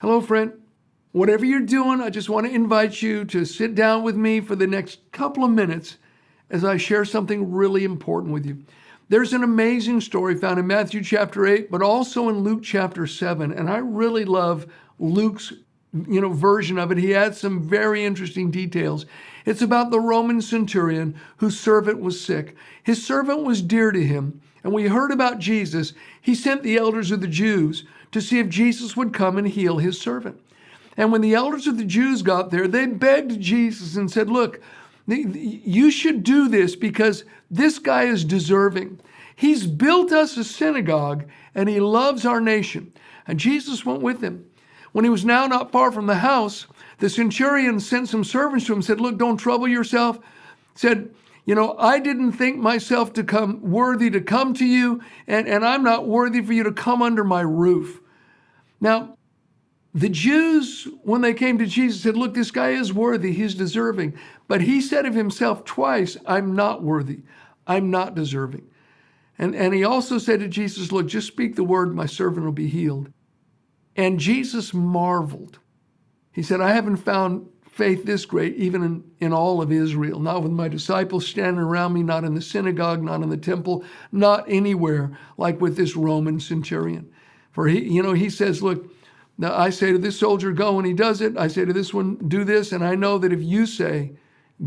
Hello, friend. Whatever you're doing, I just want to invite you to sit down with me for the next couple of minutes as I share something really important with you. There's an amazing story found in Matthew chapter 8, but also in Luke chapter 7. And I really love Luke's version of it. He adds some very interesting details. It's about the Roman centurion whose servant was sick. His servant was dear to him. And when he heard about Jesus, he sent the elders of the Jews to see if Jesus would come and heal his servant. And when the elders of the Jews got there, they begged Jesus and said, look, you should do this because this guy is deserving. He's built us a synagogue and he loves our nation. And Jesus went with him. When he was now not far from the house, the centurion sent some servants to him and said, look, don't trouble yourself. Said, I didn't think myself to come worthy to come to you, and I'm not worthy for you to come under my roof. Now, the Jews, when they came to Jesus, said, look, this guy is worthy, he's deserving. But he said of himself twice, I'm not worthy, I'm not deserving. And he also said to Jesus, look, just speak the word, my servant will be healed. And Jesus marveled. He said, I haven't found faith this great, even in all of Israel, not with my disciples standing around me, not in the synagogue, not in the temple, not anywhere like with this Roman centurion. For he says, look, now I say to this soldier, go, and he does it. I say to this one, do this. And I know that if you say,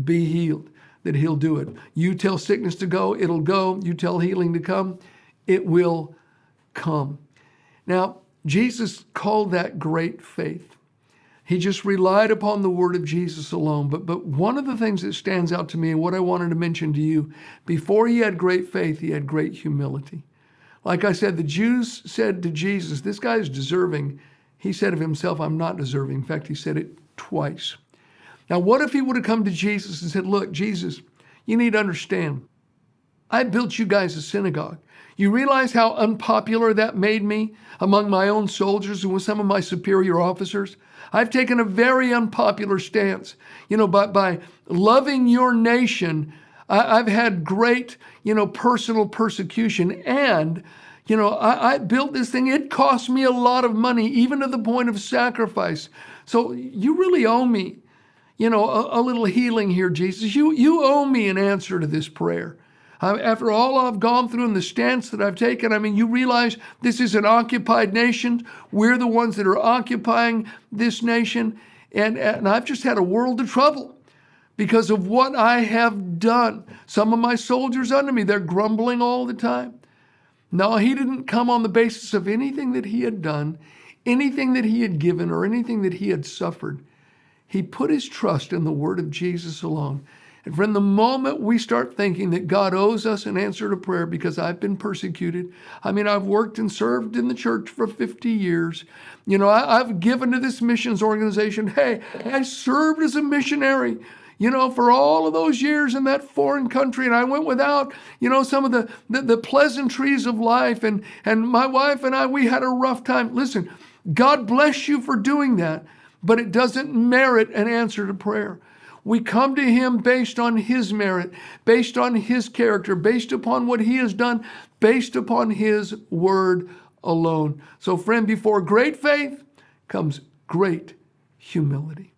be healed, that he'll do it. You tell sickness to go, it'll go. You tell healing to come, it will come. Now, Jesus called that great faith. He just relied upon the word of Jesus alone. But one of the things that stands out to me and what I wanted to mention to you, before he had great faith, he had great humility. Like I said, the Jews said to Jesus, this guy is deserving. He said of himself, I'm not deserving. In fact, he said it twice. Now, what if he would have come to Jesus and said, look, Jesus, you need to understand, I built you guys a synagogue. You realize how unpopular that made me among my own soldiers and with some of my superior officers? I've taken a very unpopular stance. By loving your nation, I've had great, personal persecution. And, I built this thing. It cost me a lot of money, even to the point of sacrifice. So you really owe me, a little healing here, Jesus. You owe me an answer to this prayer. After all I've gone through and the stance that I've taken, you realize this is an occupied nation. We're the ones that are occupying this nation. And I've just had a world of trouble because of what I have done. Some of my soldiers under me, they're grumbling all the time. No, he didn't come on the basis of anything that he had done, anything that he had given, or anything that he had suffered. He put his trust in the word of Jesus alone. And from the moment we start thinking that God owes us an answer to prayer because I've been persecuted. I've worked and served in the church for 50 years. I've given to this missions organization. Hey, I served as a missionary, for all of those years in that foreign country. And I went without, some of the pleasantries of life. And my wife and I, we had a rough time. Listen, God bless you for doing that, but it doesn't merit an answer to prayer. We come to him based on his merit, based on his character, based upon what he has done, based upon his word alone. So friend, before great faith comes great humility.